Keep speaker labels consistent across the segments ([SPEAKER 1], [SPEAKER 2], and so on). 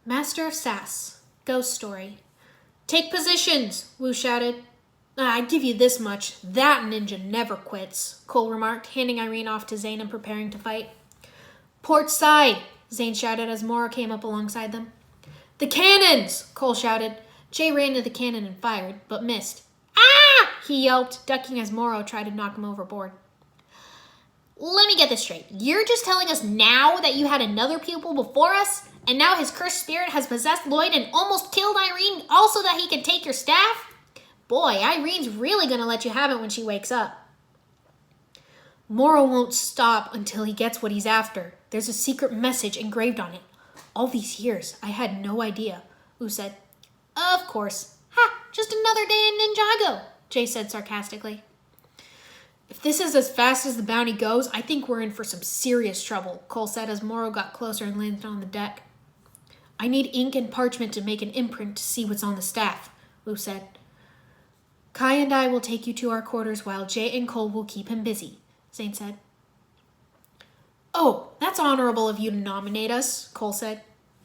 [SPEAKER 1] Master of Sass. Ghost Story. Take positions, Wu shouted. I give you this much. That ninja never quits, Cole remarked, handing Irene off to Zane and preparing to fight. Port side, Zane shouted as Moro came up alongside them. The cannons, Cole shouted. Jay ran to the cannon and fired, but missed. Ah! He yelped, ducking as Moro tried to knock him overboard. Let me get this straight. You're just telling us now that you had another pupil before us? And now his cursed spirit has possessed Lloyd and almost killed Irene, also that he can take your staff? Boy, Irene's really gonna let you have it when she wakes up. Moro won't stop until he gets what he's after. There's a secret message engraved on it. All these years, I had no idea, Wu said. Of course. Ha! Just another day in Ninjago, Jay said sarcastically. If this is as fast as the bounty goes, I think we're in for some serious trouble, Cole said as Moro got closer and landed on the deck. I need ink and parchment to make an imprint to see what's on the staff, Wu said. Kai and I will take you to our quarters while Jay and Cole will keep him busy, Zane said. Oh, that's honorable of you to nominate us, Cole said.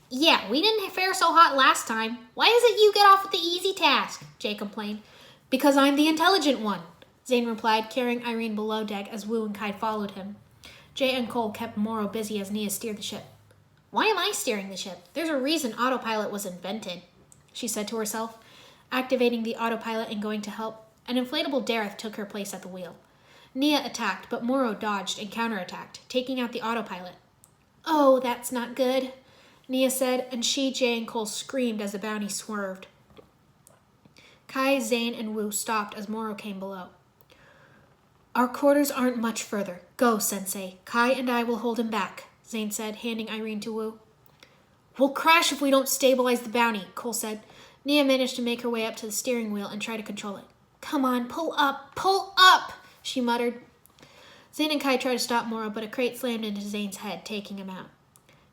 [SPEAKER 1] Yeah, we didn't fare so hot last time. Why is it you get off with the easy task? Jay complained. Because I'm the intelligent one, Zane replied, carrying Irene below deck as Wu and Kai followed him. Jay and Cole kept Moro busy as Nia steered the ship. Why am I steering the ship? There's a reason autopilot was invented, she said to herself, activating the autopilot and going to help. An inflatable Dareth took her place at the wheel. Nia attacked, but Moro dodged and counterattacked, taking out the autopilot. Oh, that's not good, Nia said, and she, Jay, and Cole screamed as the bounty swerved. Kai, Zane, and Wu stopped as Moro came below. Our quarters aren't much further. Go, Sensei. Kai and I will hold him back, Zane said, handing Irene to Wu. We'll crash if we don't stabilize the bounty, Cole said. Nia managed to make her way up to the steering wheel and try to control it. Come on, pull up, she muttered. Zane and Kai tried to stop Moro, but a crate slammed into Zane's head, taking him out.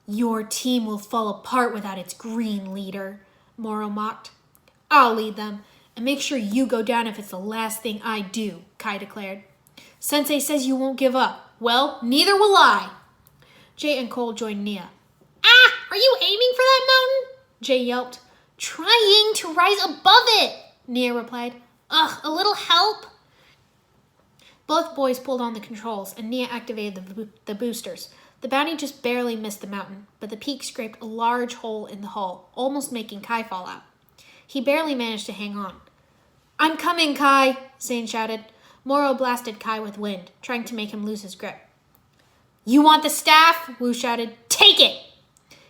[SPEAKER 1] Your team will fall apart without its green leader, Moro mocked. I'll lead them, and make sure you go down if it's the last thing I do, Kai declared. Sensei says you won't give up. Well, neither will I. Jay and Cole joined Nia. Ah! Are you aiming for that mountain? Jay yelped. Trying to rise above it, Nia replied. Ugh, a little help? Both boys pulled on the controls, and Nia activated the boosters. The bounty just barely missed the mountain, but the peak scraped a large hole in the hull, almost making Kai fall out. He barely managed to hang on. I'm coming, Kai, Zane shouted. Moro blasted Kai with wind, trying to make him lose his grip. You want the staff? Wu shouted. Take it!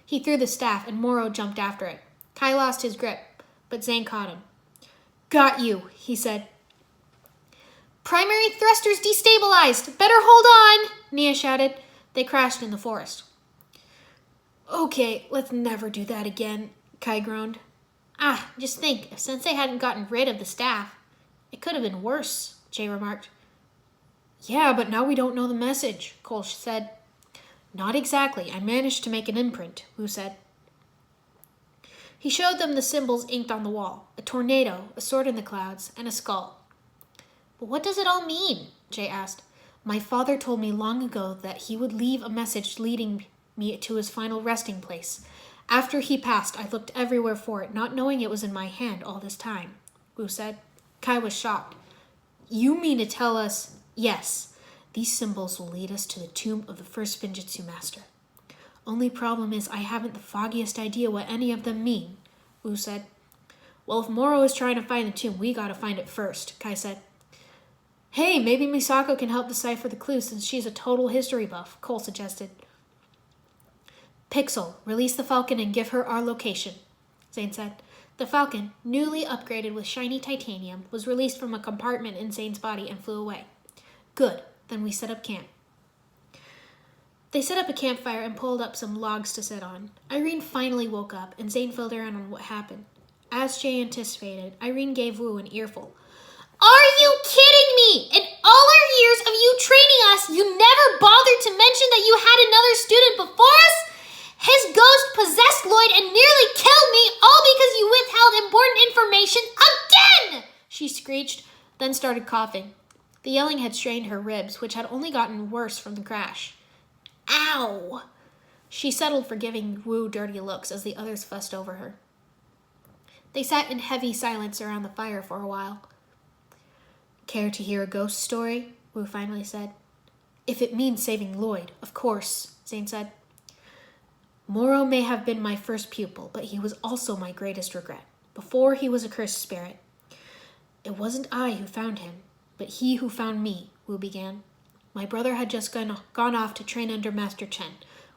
[SPEAKER 1] He threw the staff, and Moro jumped after it. Kai lost his grip, but Zane caught him. Got you, he said. Primary thrusters destabilized. Better hold on, Nia shouted. They crashed in the forest. Okay, let's never do that again, Kai groaned. Just think, if Sensei hadn't gotten rid of the staff, it could have been worse, Jay remarked. Yeah, but now we don't know the message, Cole said. Not exactly. I managed to make an imprint, Wu said. He showed them the symbols inked on the wall, a tornado, a sword in the clouds, and a skull. But what does it all mean? Jay asked. My father told me long ago that he would leave a message leading me to his final resting place. After he passed, I looked everywhere for it, not knowing it was in my hand all this time, Wu said. Kai was shocked. You mean to tell us... Yes, these symbols will lead us to the tomb of the first Spinjitzu master. Only problem is I haven't the foggiest idea what any of them mean, Wu said. Well, if Moro is trying to find the tomb, we gotta find it first, Kai said. Hey, maybe Misako can help decipher the clues since she's a total history buff, Cole suggested. Pixel, release the Falcon and give her our location, Zane said. The Falcon, newly upgraded with shiny titanium, was released from a compartment in Zane's body and flew away. Good, then we set up camp. They set up a campfire and pulled up some logs to sit on. Irene finally woke up, and Zane filled her in on what happened. As Jay anticipated, Irene gave Wu an earful. Are you kidding me? In all our years of you training us, you never bothered to mention that you had another student before us? His ghost possessed Lloyd and nearly killed me, all because you withheld important information again! She screeched, then started coughing. The yelling had strained her ribs, which had only gotten worse from the crash. Ow! She settled for giving Wu dirty looks as the others fussed over her. They sat in heavy silence around the fire for a while. Care to hear a ghost story? Wu finally said. If it means saving Lloyd, of course, Zane said. Moro may have been my first pupil, but he was also my greatest regret. Before he was a cursed spirit. It wasn't I who found him, but he who found me, Wu began. My brother had just gone off to train under Master Chen,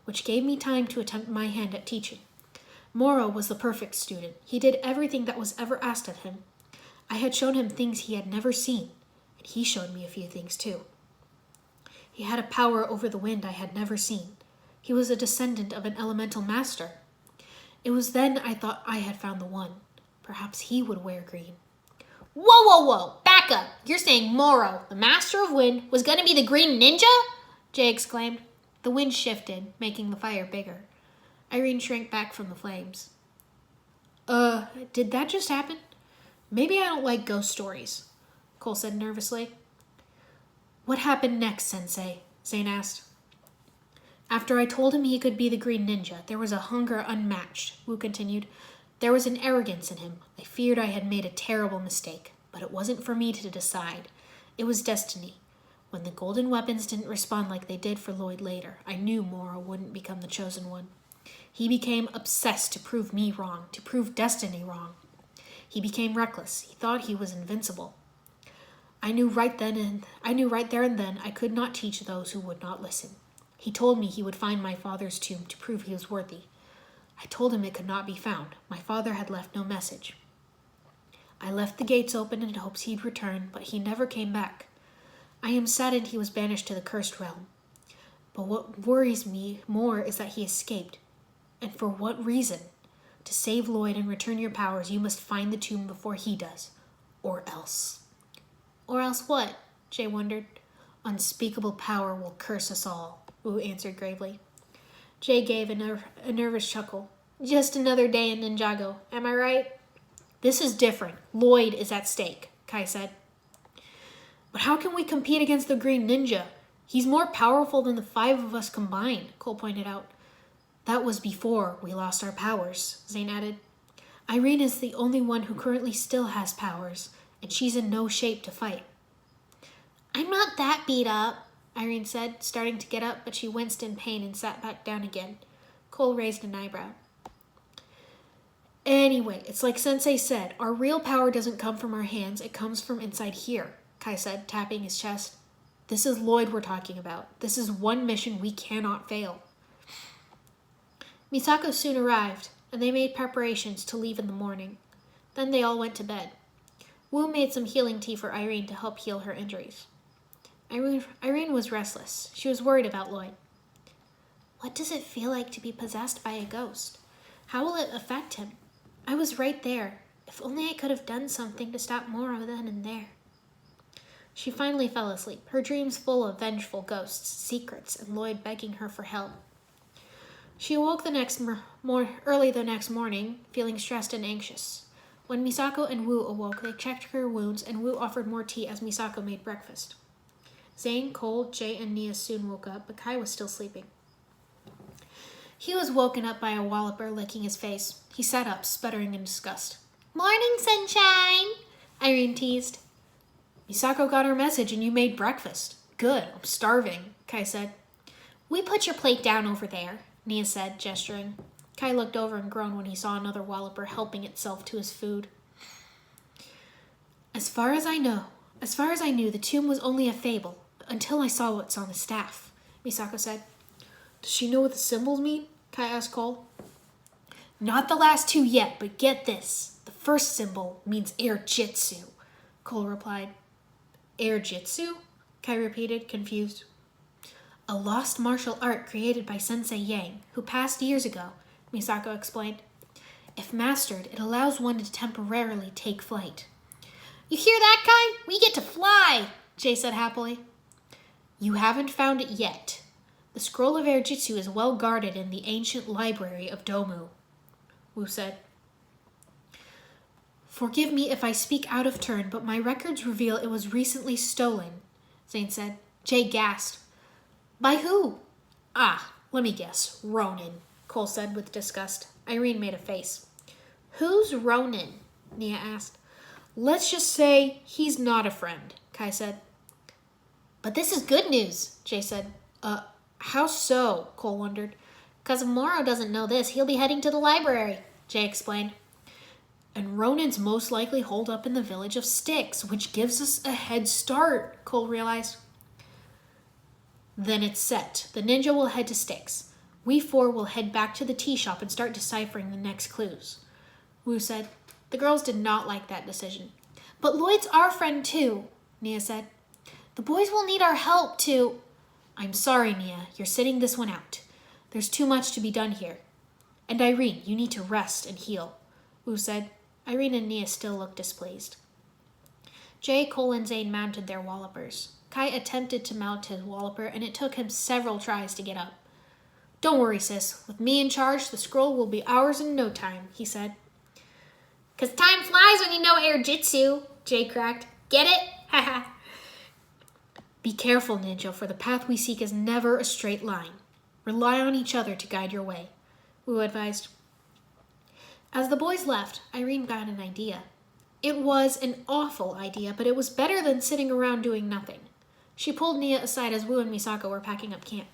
[SPEAKER 1] which gave me time to attempt my hand at teaching. Moro was the perfect student. He did everything that was ever asked of him. I had shown him things he had never seen, and he showed me a few things too. He had a power over the wind I had never seen. He was a descendant of an elemental master. It was then I thought I had found the one. Perhaps he would wear green. Whoa! Back up! You're saying Moro, the master of wind, was going to be the green ninja? Jay exclaimed. The wind shifted, making the fire bigger. Irene shrank back from the flames. Did that just happen? Maybe I don't like ghost stories, Cole said nervously. What happened next, Sensei? Zane asked. After I told him he could be the green ninja, there was a hunger unmatched, Wu continued. There was an arrogance in him. I feared I had made a terrible mistake, but it wasn't for me to decide. It was destiny. When the golden weapons didn't respond like they did for Lloyd later, I knew Moro wouldn't become the chosen one. He became obsessed to prove me wrong, to prove destiny wrong. He became reckless. He thought he was invincible. I knew right there and then I could not teach those who would not listen. He told me he would find my father's tomb to prove he was worthy. I told him it could not be found. My father had left no message. I left the gates open in hopes he'd return, but he never came back. I am saddened he was banished to the cursed realm. But what worries me more is that he escaped. And for what reason? To save Lloyd and return your powers, you must find the tomb before he does. Or else. Or else what? Jay wondered. Unspeakable power will curse us all, Wu answered gravely. Jay gave a nervous chuckle. Just another day in Ninjago, am I right? This is different. Lloyd is at stake, Kai said. But how can we compete against the Green Ninja? He's more powerful than the 5 of us combined, Cole pointed out. That was before we lost our powers, Zane added. Irene is the only one who currently still has powers, and she's in no shape to fight. I'm not that beat up, Irene said, starting to get up, but she winced in pain and sat back down again. Cole raised an eyebrow. Anyway, it's like Sensei said, our real power doesn't come from our hands, it comes from inside here, Kai said, tapping his chest. This is Lloyd we're talking about. This is one mission we cannot fail. Misako soon arrived, and they made preparations to leave in the morning. Then they all went to bed. Wu made some healing tea for Irene to help heal her injuries. Irene was restless. She was worried about Lloyd. What does it feel like to be possessed by a ghost? How will it affect him? I was right there. If only I could have done something to stop Moro then and there. She finally fell asleep, her dreams full of vengeful ghosts, secrets, and Lloyd begging her for help. She awoke early the next morning, feeling stressed and anxious. When Misako and Wu awoke, they checked her wounds, and Wu offered more tea as Misako made breakfast. Zane, Cole, Jay, and Nia soon woke up, but Kai was still sleeping. He was woken up by a walloper licking his face. He sat up, sputtering in disgust. Morning, sunshine, Irene teased. Misako got her message and you made breakfast. Good, I'm starving, Kai said. We put your plate down over there, Nia said, gesturing. Kai looked over and groaned when he saw another walloper helping itself to his food. As far as I knew, the tomb was only a fable, until I saw what's on the staff, Misako said. Does she know what the symbols mean? Kai asked Cole. Not the last 2 yet, but get this. The first symbol means air jitsu, Cole replied. Air jitsu? Kai repeated, confused. A lost martial art created by Sensei Yang, who passed years ago, Misako explained. If mastered, it allows one to temporarily take flight. You hear that, Kai? We get to fly, Jay said happily. You haven't found it yet. The scroll of air jitsu is well guarded in the ancient library of Domu, Wu said. Forgive me if I speak out of turn, but my records reveal it was recently stolen, Zane said. Jay gasped. By who? Let me guess. Ronan, Cole said with disgust. Irene made a face. Who's Ronan? Nia asked. Let's just say he's not a friend, Kai said. But this is good news, Jay said. How so? Cole wondered. Because if Morrow doesn't know this, he'll be heading to the library, Jay explained. And Ronan's most likely holed up in the village of Styx, which gives us a head start, Cole realized. Then it's set. The ninja will head to Styx. We four will head back to the tea shop and start deciphering the next clues. Wu said. The girls did not like that decision. But Lloyd's our friend too, Nia said. The boys will need our help to... I'm sorry, Nia. You're sitting this one out. There's too much to be done here. And Irene, you need to rest and heal, Wu said. Irene and Nia still looked displeased. Jay, Cole, and Zane mounted their wallopers. Kai attempted to mount his walloper, and it took him several tries to get up. Don't worry, sis. With me in charge, the scroll will be ours in no time, he said. 'Cause time flies when you know air jitsu, Jay cracked. Get it? Haha. Be careful, ninja, for the path we seek is never a straight line. Rely on each other to guide your way, Wu advised. As the boys left, Irene got an idea. It was an awful idea, but it was better than sitting around doing nothing. She pulled Nia aside as Wu and Misako were packing up camp.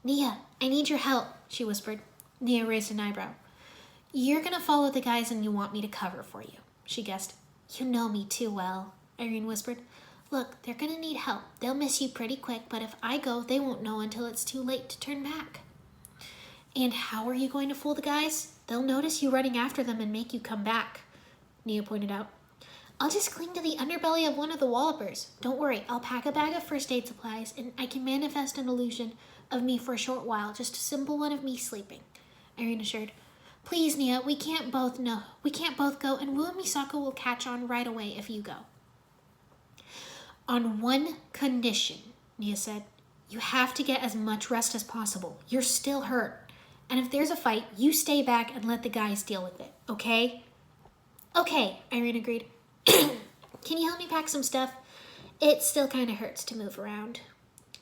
[SPEAKER 1] Nia, I need your help, she whispered. Nia raised an eyebrow. You're going to follow the guys and you want me to cover for you, she guessed. You know me too well, Irene whispered. Look, they're going to need help. They'll miss you pretty quick, but if I go, they won't know until it's too late to turn back. And how are you going to fool the guys? They'll notice you running after them and make you come back, Nia pointed out. I'll just cling to the underbelly of one of the wallopers. Don't worry, I'll pack a bag of first aid supplies, and I can manifest an illusion of me for a short while, just a simple one of me sleeping, Irene assured. Please, Nia, we can't both go, and Wu and Misako will catch on right away if you go. On one condition, Nia said. You have to get as much rest as possible. You're still hurt. And if there's a fight, you stay back and let the guys deal with it, okay? Okay, Irene agreed. Can you help me pack some stuff? It still kind of hurts to move around.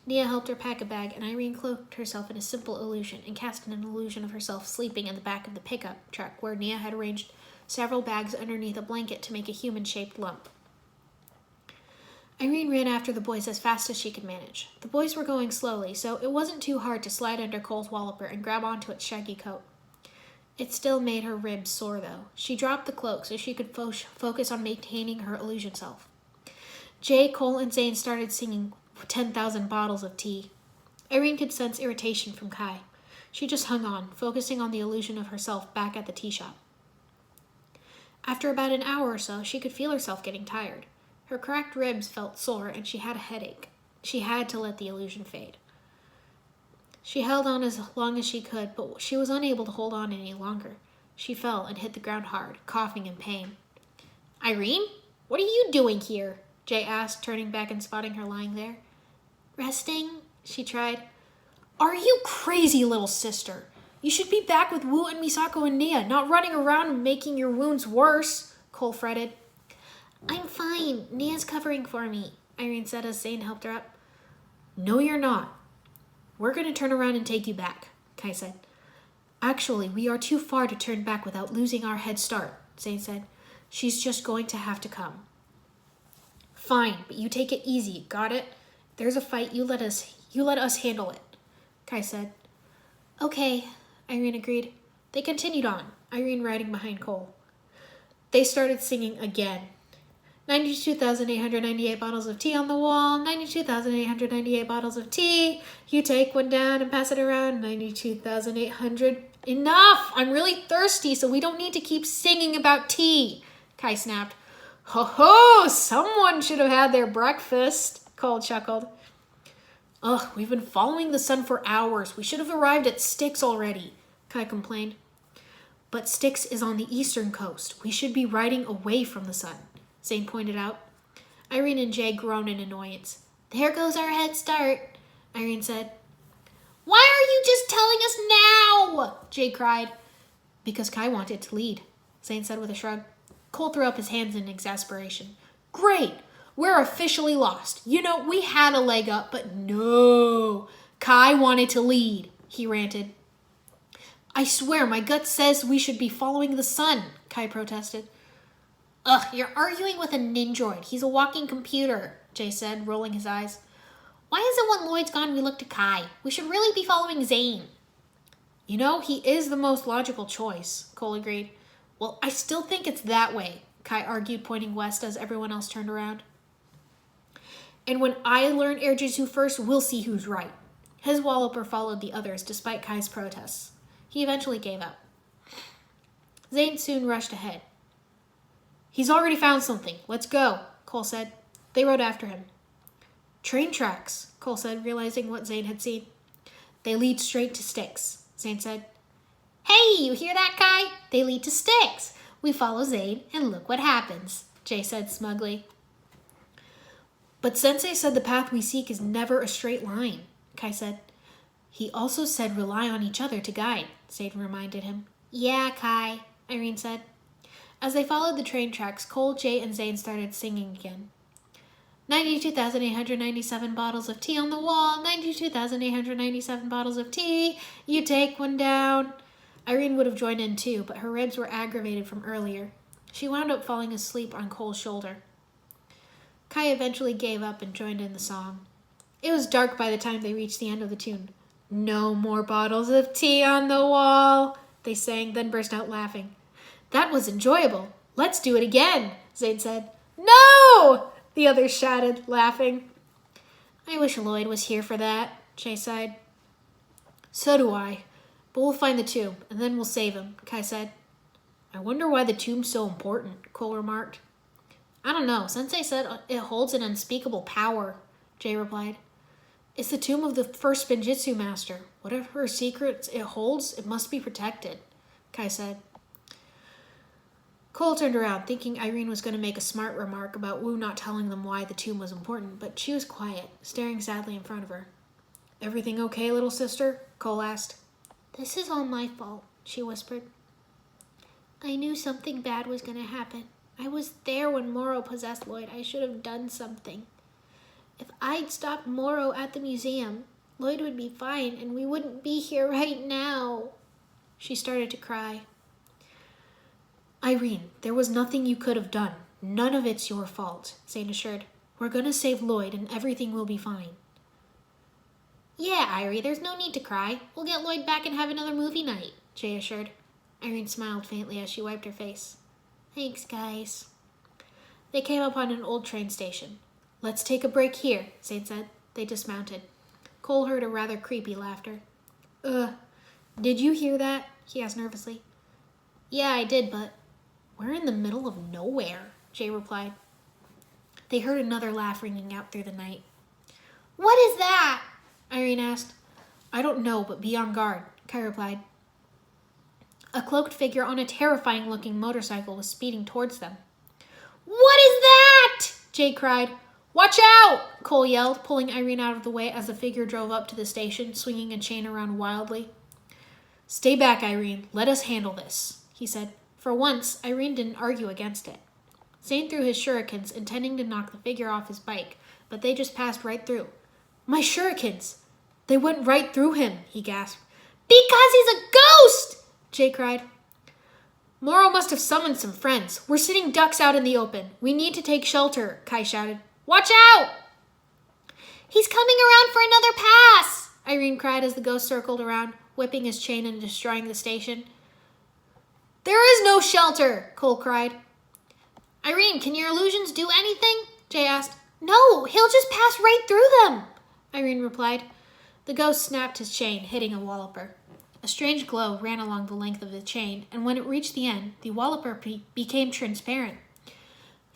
[SPEAKER 1] Nia helped her pack a bag, and Irene cloaked herself in a simple illusion and cast an illusion of herself sleeping in the back of the pickup truck where Nia had arranged several bags underneath a blanket to make a human-shaped lump. Irene ran after the boys as fast as she could manage. The boys were going slowly, so it wasn't too hard to slide under Cole's walloper and grab onto its shaggy coat. It still made her ribs sore, though. She dropped the cloak so she could focus on maintaining her illusion self. Jay, Cole, and Zane started singing 10,000 bottles of tea. Irene could sense irritation from Kai. She just hung on, focusing on the illusion of herself back at the tea shop. After about an hour or so, she could feel herself getting tired. Her cracked ribs felt sore, and she had a headache. She had to let the illusion fade. She held on as long as she could, but she was unable to hold on any longer. She fell and hit the ground hard, coughing in pain. Irene, what are you doing here? Jay asked, turning back and spotting her lying there. Resting, she tried. Are you crazy, little sister? You should be back with Wu and Misako and Nia, not running around and making your wounds worse, Cole fretted. I'm fine. Nia's covering for me, Irene said as Zane helped her up. No, you're not. We're going to turn around and take you back, Kai said. Actually, we are too far to turn back without losing our head start, Zane said. She's just going to have to come. Fine, but you take it easy, got it? If there's a fight, you let us handle it, Kai said. Okay, Irene agreed. They continued on, Irene riding behind Cole. They started singing again. 92,898 bottles of tea on the wall, 92,898 bottles of tea. You take one down and pass it around, 92,800. Enough! I'm really thirsty, so we don't need to keep singing about tea, Kai snapped. Ho ho! Someone should have had their breakfast, Cole chuckled. Ugh, we've been following the sun for hours. We should have arrived at Styx already, Kai complained. But Styx is on the eastern coast. We should be riding away from the sun, Zane pointed out. Irene and Jay groaned in annoyance. There goes our head start, Irene said. Why are you just telling us now? Jay cried. Because Kai wanted to lead, Zane said with a shrug. Cole threw up his hands in exasperation. Great! We're officially lost. You know, we had a leg up, but no. Kai wanted to lead. he ranted. I swear, my gut says we should be following the sun, Kai protested. Ugh, you're arguing with a ninjoid. He's a walking computer, Jay said, rolling his eyes. Why is it when Lloyd's gone we look to Kai? We should really be following Zane. You know, he is the most logical choice, Cole agreed. Well, I still think it's that way, Kai argued, pointing west as everyone else turned around. And when I learn air jutsu first, we'll see who's right. His walloper followed the others, despite Kai's protests. He eventually gave up. Zane soon rushed ahead. He's already found something. Let's go, Cole said. They rode after him. Train tracks, Cole said, realizing what Zane had seen. They lead straight to Styx, Zane said. Hey, you hear that, Kai? They lead to Styx. We follow Zane, and look what happens, Jay said smugly. But Sensei said the path we seek is never a straight line, Kai said. He also said rely on each other to guide, Zane reminded him. Yeah, Kai, Irene said. As they followed the train tracks, Cole, Jay, and Zane started singing again. 92,897 bottles of tea on the wall, 92,897 bottles of tea, you take one down. Irene would have joined in too, but her ribs were aggravated from earlier. She wound up falling asleep on Cole's shoulder. Kai eventually gave up and joined in the song. It was dark by the time they reached the end of the tune. No more bottles of tea on the wall, they sang, then burst out laughing. That was enjoyable. Let's do it again, Zane said. No! The others shouted, laughing. I wish Lloyd was here for that, Jay sighed. So do I. But we'll find the tomb, and then we'll save him, Kai said. I wonder why the tomb's so important, Cole remarked. I don't know. Sensei said it holds an unspeakable power, Jay replied. It's the tomb of the first Spinjitzu master. Whatever secrets it holds, it must be protected, Kai said. Cole turned around, thinking Irene was going to make a smart remark about Wu not telling them why the tomb was important, but she was quiet, staring sadly in front of her. Everything okay, little sister? Cole asked. This is all my fault, she whispered. I knew something bad was going to happen. I was there when Moro possessed Lloyd. I should have done something. If I'd stopped Moro at the museum, Lloyd would be fine and we wouldn't be here right now. She started to cry. Irene, there was nothing you could have done. None of it's your fault, Zane assured. We're going to save Lloyd and everything will be fine. Yeah, Irie, there's no need to cry. We'll get Lloyd back and have another movie night, Jay assured. Irene smiled faintly as she wiped her face. Thanks, guys. They came upon an old train station. Let's take a break here, Zane said. They dismounted. Cole heard a rather creepy laughter. Did you hear that? He asked nervously. Yeah, I did, but we're in the middle of nowhere, Jay replied. They heard another laugh ringing out through the night. What is that? Irene asked. I don't know, but be on guard, Kai replied. A cloaked figure on a terrifying-looking motorcycle was speeding towards them. What is that? Jay cried. Watch out! Cole yelled, pulling Irene out of the way as the figure drove up to the station, swinging a chain around wildly. Stay back, Irene. Let us handle this, he said. For once, Irene didn't argue against it. Zane threw his shurikens, intending to knock the figure off his bike, but they just passed right through. My shurikens! They went right through him, he gasped. Because he's a ghost! Jay cried. Moro must have summoned some friends. We're sitting ducks out in the open. We need to take shelter, Kai shouted. Watch out! He's coming around for another pass, Irene cried as the ghost circled around, whipping his chain and destroying the station. There is no shelter, Cole cried. Irene, can your illusions do anything? Jay asked. No, he'll just pass right through them, Irene replied. The ghost snapped his chain, hitting a walloper. A strange glow ran along the length of the chain, and when it reached the end, the walloper became transparent.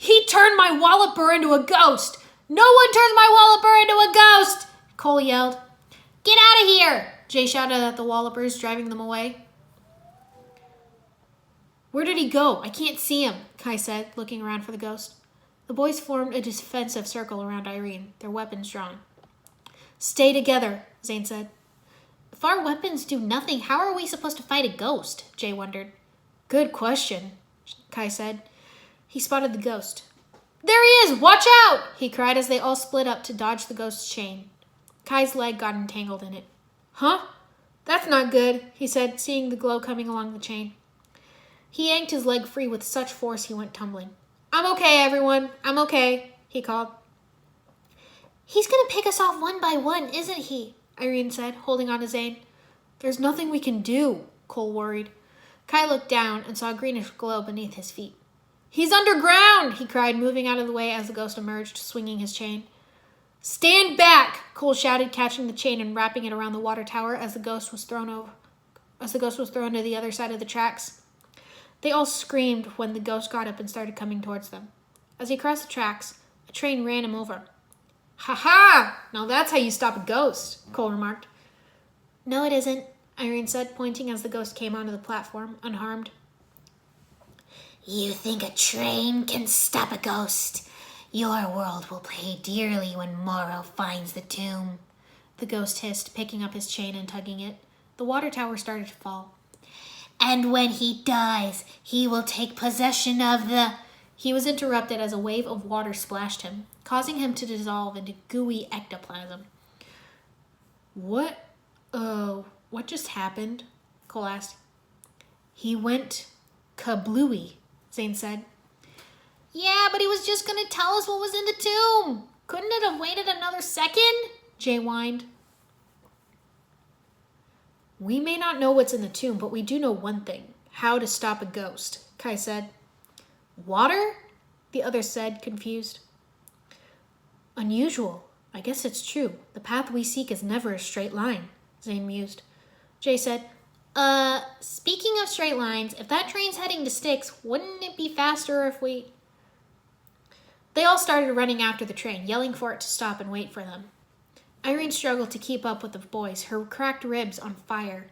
[SPEAKER 1] He turned my walloper into a ghost! No one turns my walloper into a ghost! Cole yelled. Get out of here! Jay shouted at the wallopers, driving them away. Where did he go? I can't see him, Kai said, looking around for the ghost. The boys formed a defensive circle around Irene, their weapons drawn. Stay together, Zane said. If our weapons do nothing, how are we supposed to fight a ghost? Jay wondered. Good question, Kai said. He spotted the ghost. There he is! Watch out! He cried as they all split up to dodge the ghost's chain. Kai's leg got entangled in it. Huh? That's not good, he said, seeing the glow coming along the chain. He yanked his leg free with such force he went tumbling. I'm okay, everyone. I'm okay, he called. He's going to pick us off one by one, isn't he? Irene said, holding on to Zane. There's nothing we can do, Cole worried. Kai looked down and saw a greenish glow beneath his feet. He's underground, he cried, moving out of the way as the ghost emerged, swinging his chain. Stand back, Cole shouted, catching the chain and wrapping it around the water tower as the ghost was thrown to the other side of the tracks. They all screamed when the ghost got up and started coming towards them. As he crossed the tracks, a train ran him over. Ha-ha! Now that's how you stop a ghost, Cole remarked. No, it isn't, Irene said, pointing as the ghost came onto the platform, unharmed. You think a train can stop a ghost? Your world will pay dearly when Morrow finds the tomb, the ghost hissed, picking up his chain and tugging it. The water tower started to fall. And when he dies, he will take possession of the... He was interrupted as a wave of water splashed him, causing him to dissolve into gooey ectoplasm. What just happened? Cole asked. He went kablooey, Zane said. Yeah, but he was just going to tell us what was in the tomb. Couldn't it have waited another second? Jay whined. We may not know what's in the tomb, but we do know one thing. How to stop a ghost, Kai said. Water? The other said, confused. Unusual. I guess it's true. The path we seek is never a straight line, Zane mused. Jay said, speaking of straight lines, if that train's heading to Styx, wouldn't it be faster if we... They all started running after the train, yelling for it to stop and wait for them. Irene struggled to keep up with the boys, her cracked ribs on fire.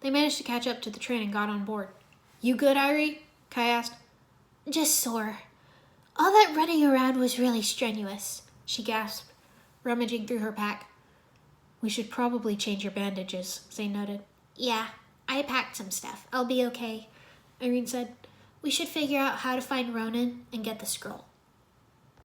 [SPEAKER 1] They managed to catch up to the train and got on board. You good, Irene? Kai asked. Just sore. All that running around was really strenuous, she gasped, rummaging through her pack. We should probably change your bandages, Zane noted. Yeah, I packed some stuff. I'll be okay, Irene said. We should figure out how to find Ronan and get the scroll.